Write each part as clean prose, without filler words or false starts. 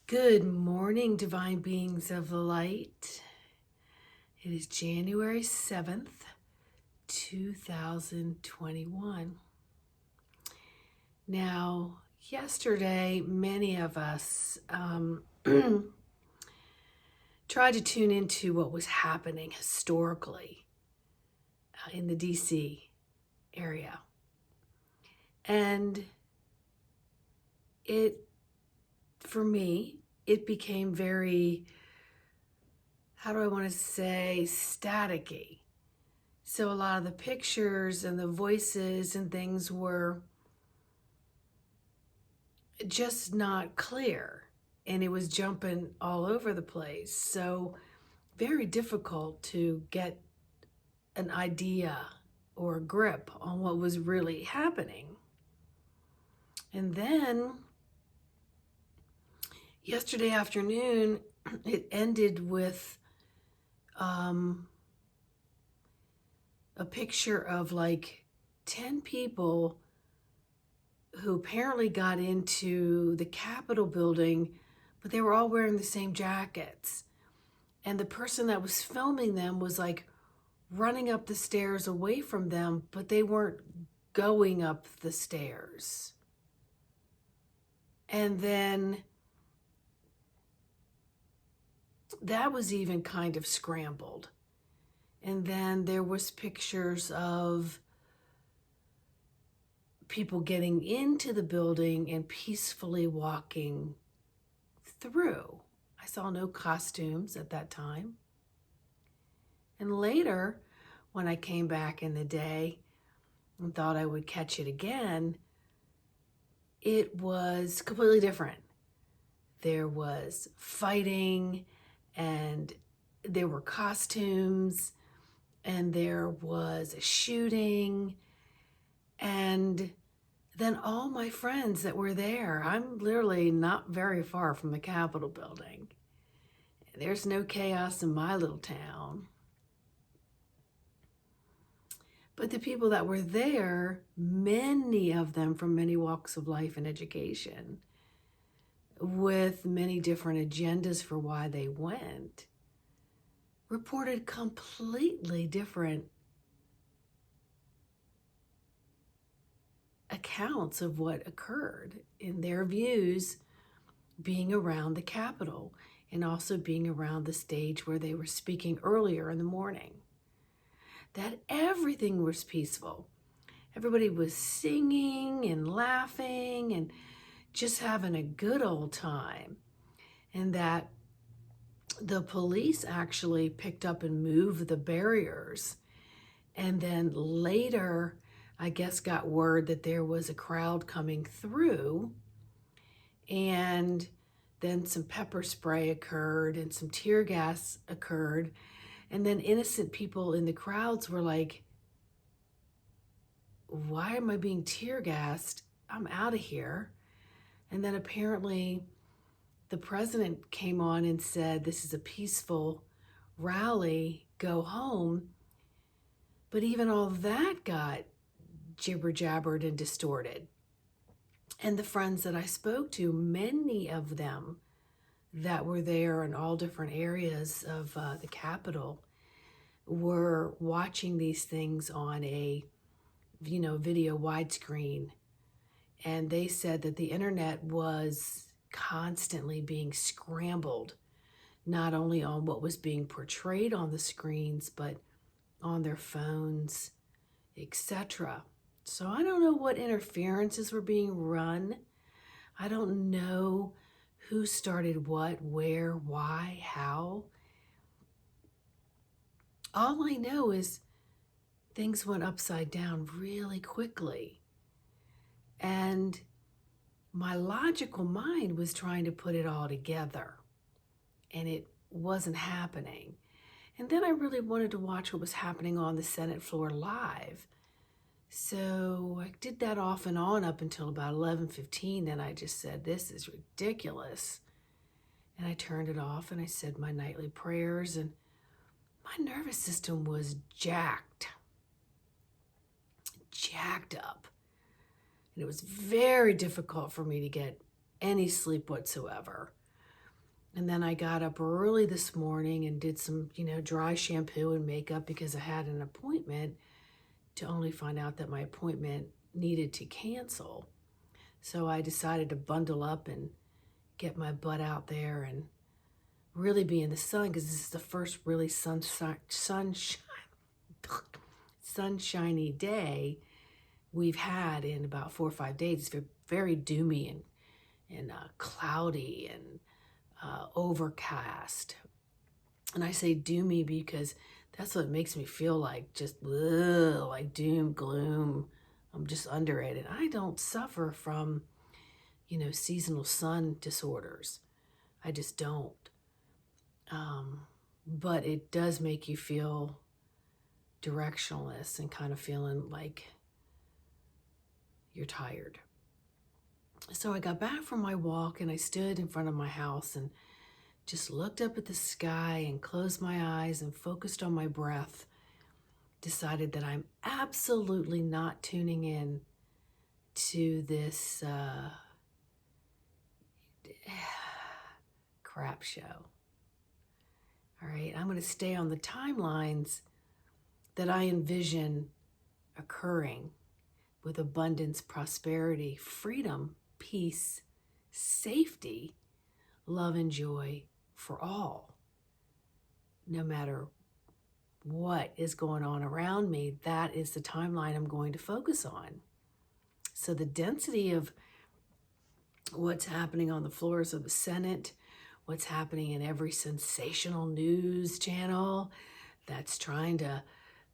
Good morning, divine beings of the light. It is January 7th, 2021. Now, yesterday, many of us tried to tune into what was happening historically in the DC area. And for me, it became very, how do I want to say, staticky. So a lot of the pictures and the voices and things were just not clear, and it was jumping all over the place. So very difficult to get an idea or a grip on what was really happening. And then yesterday afternoon, it ended with a picture of like 10 people who apparently got into the Capitol building, but they were all wearing the same jackets. And the person that was filming them was like running up the stairs away from them, but they weren't going up the stairs. And then that was even kind of scrambled. And then there was pictures of people getting into the building and peacefully walking through. I saw no costumes at that time. And later, when I came back in the day and thought I would catch it again, it was completely different. There was fighting, and there were costumes, and there was a shooting, and then all my friends that were there, I'm literally not very far from the Capitol building. There's no chaos in my little town. But the people that were there, many of them from many walks of life and education, with many different agendas for why they went, reported completely different accounts of what occurred in their views, being around the Capitol and also being around the stage where they were speaking earlier in the morning. That everything was peaceful. Everybody was singing and laughing and just having a good old time. And that the police actually picked up and moved the barriers. And then later, I guess, got word that there was a crowd coming through, and then some pepper spray occurred and some tear gas occurred. And then innocent people in the crowds were like, why am I being tear gassed? I'm out of here. And then apparently the president came on and said, this is a peaceful rally, go home. But even all that got jibber jabbered and distorted. And the friends that I spoke to, many of them that were there in all different areas of the Capitol, were watching these things on a video widescreen. And they said that the internet was constantly being scrambled, not only on what was being portrayed on the screens, but on their phones, etc. So I don't know what interferences were being run. I don't know who started what, where, why, how. All I know is things went upside down really quickly. And my logical mind was trying to put it all together, and it wasn't happening. And then I really wanted to watch what was happening on the Senate floor live. So I did that off and on up until about 11:15. Then I just said, this is ridiculous. And I turned it off and I said my nightly prayers, and my nervous system was jacked up. And it was very difficult for me to get any sleep whatsoever. And then I got up early this morning and did some, dry shampoo and makeup because I had an appointment, to only find out that my appointment needed to cancel. So I decided to bundle up and get my butt out there and really be in the sun, because this is the first really sunshiny day we've had in about 4 or 5 days. It's very, very doomy and cloudy and overcast. And I say doomy because that's what makes me feel like, just like doom, gloom. I'm just under it. And I don't suffer from, seasonal sun disorders. I just don't. But it does make you feel directionless and kind of feeling like you're tired. So I got back from my walk and I stood in front of my house and just looked up at the sky and closed my eyes and focused on my breath. Decided that I'm absolutely not tuning in to this crap show. All right, I'm going to stay on the timelines that I envision occurring with abundance, prosperity, freedom, peace, safety, love, and joy for all. No matter what is going on around me, that is the timeline I'm going to focus on. So the density of what's happening on the floors of the Senate, what's happening in every sensational news channel that's trying to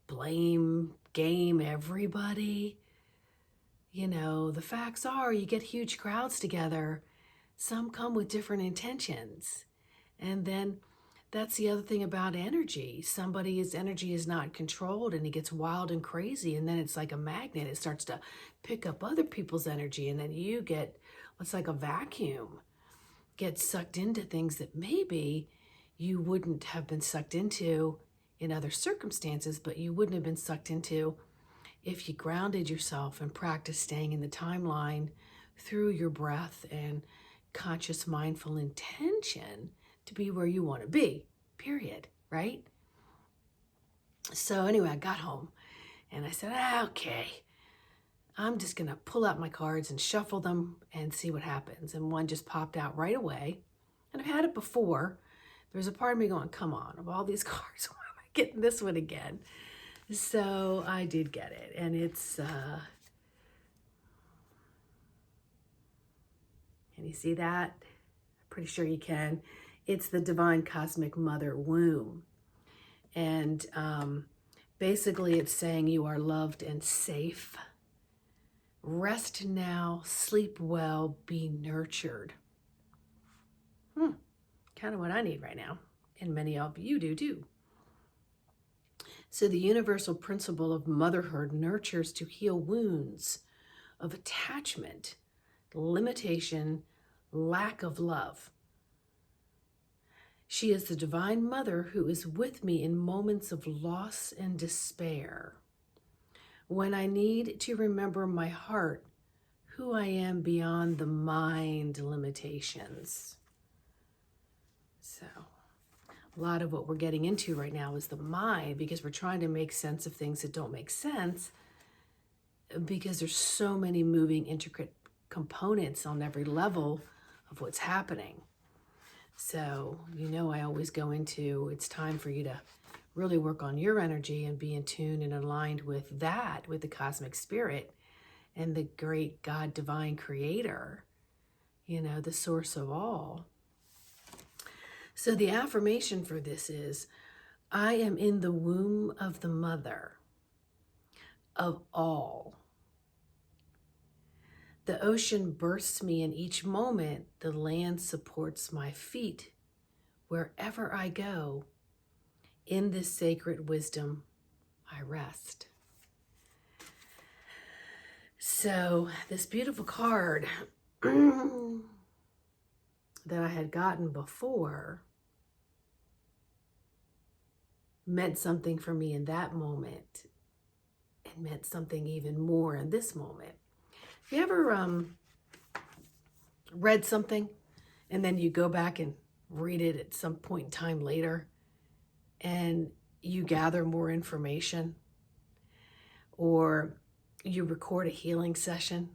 blame game everybody. The facts are, you get huge crowds together. Some come with different intentions. And then that's the other thing about energy. Somebody's energy is not controlled and it gets wild and crazy. And then it's like a magnet. It starts to pick up other people's energy. And then you get, it's like a vacuum, get sucked into things that maybe you wouldn't have been sucked into in other circumstances, but you wouldn't have been sucked into if you grounded yourself and practiced staying in the timeline through your breath and conscious mindful intention to be where you want to be, period, right? So anyway, I got home and I said, okay, I'm just going to pull out my cards and shuffle them and see what happens. And one just popped out right away. And I've had it before. There's a part of me going, come on, of all these cards, why am I getting this one again? So I did get it. And it's, can you see that? I'm pretty sure you can. It's the Divine Cosmic Mother Womb. And basically it's saying you are loved and safe. Rest now, sleep well, be nurtured. Kind of what I need right now. And many of you do too. So the universal principle of motherhood nurtures to heal wounds of attachment, limitation, lack of love. She is the Divine Mother who is with me in moments of loss and despair. When I need to remember my heart, who I am beyond the mind limitations. So a lot of what we're getting into right now is the mind, because we're trying to make sense of things that don't make sense, because there's so many moving, intricate components on every level of what's happening. So, I always go into, it's time for you to really work on your energy and be in tune and aligned with that, with the cosmic spirit and the great God, divine creator, the source of all. So the affirmation for this is, I am in the womb of the mother of all. The ocean births me in each moment. The land supports my feet. Wherever I go, in this sacred wisdom, I rest. So this beautiful card that I had gotten before meant something for me in that moment. It meant something even more in this moment. You ever read something and then you go back and read it at some point in time later and you gather more information, or you record a healing session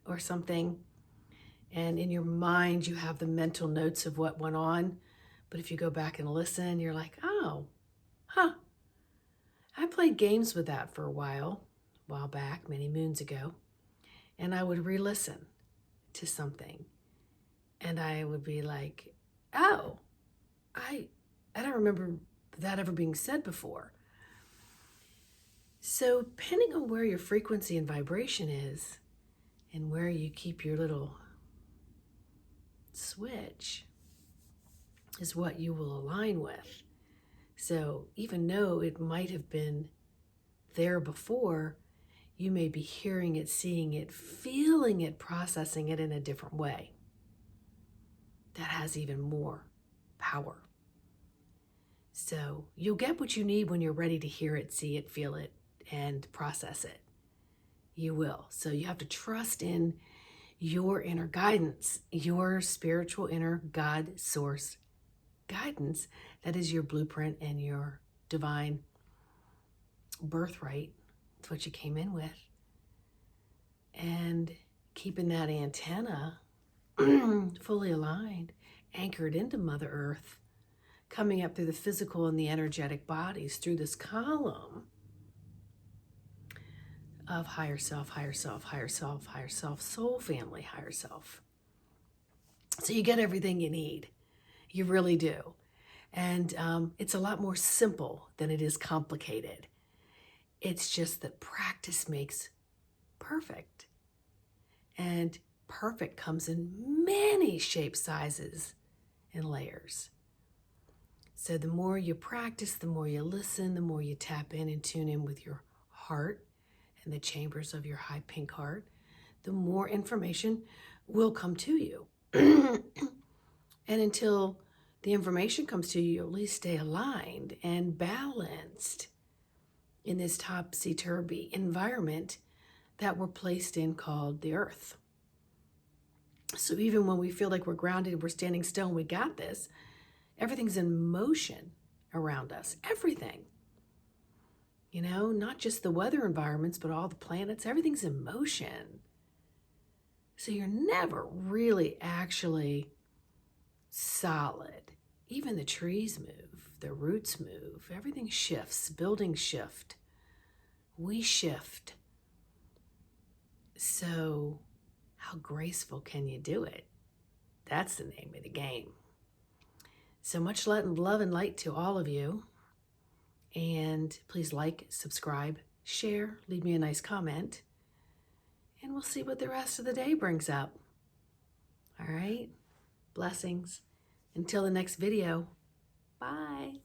or something, and in your mind you have the mental notes of what went on, but if you go back and listen, you're like, oh, huh. I played games with that for a while back, many moons ago, and I would re-listen to something, and I would be like, oh, I don't remember that ever being said before. So depending on where your frequency and vibration is and where you keep your little switch is what you will align with. So even though it might have been there before, you may be hearing it, seeing it, feeling it, processing it in a different way. That has even more power. So you'll get what you need when you're ready to hear it, see it, feel it, and process it. You will. So you have to trust in your inner guidance, your spiritual inner God source guidance. That is your blueprint and your divine birthright. It's what you came in with. And keeping that antenna fully aligned, anchored into Mother Earth, coming up through the physical and the energetic bodies through this column of higher self, higher self, higher self, higher self, soul family, higher self. So you get everything you need. You really do. And it's a lot more simple than it is complicated. It's just that practice makes perfect. And perfect comes in many shapes, sizes, and layers. So the more you practice, the more you listen, the more you tap in and tune in with your heart and the chambers of your high pink heart, the more information will come to you. And until the information comes to you, at least stay aligned and balanced in this topsy-turvy environment that we're placed in called the earth. So even when we feel like we're grounded, we're standing still and we got this, everything's in motion around us. Everything. You know, not just the weather environments, but all the planets, everything's in motion. So you're never really actually solid. Even the trees move, the roots move, everything shifts, buildings shift. We shift. So how graceful can you do it? That's the name of the game. So much love and light to all of you. And please like, subscribe, share, leave me a nice comment. And we'll see what the rest of the day brings up. All right? Blessings. Until the next video. Bye.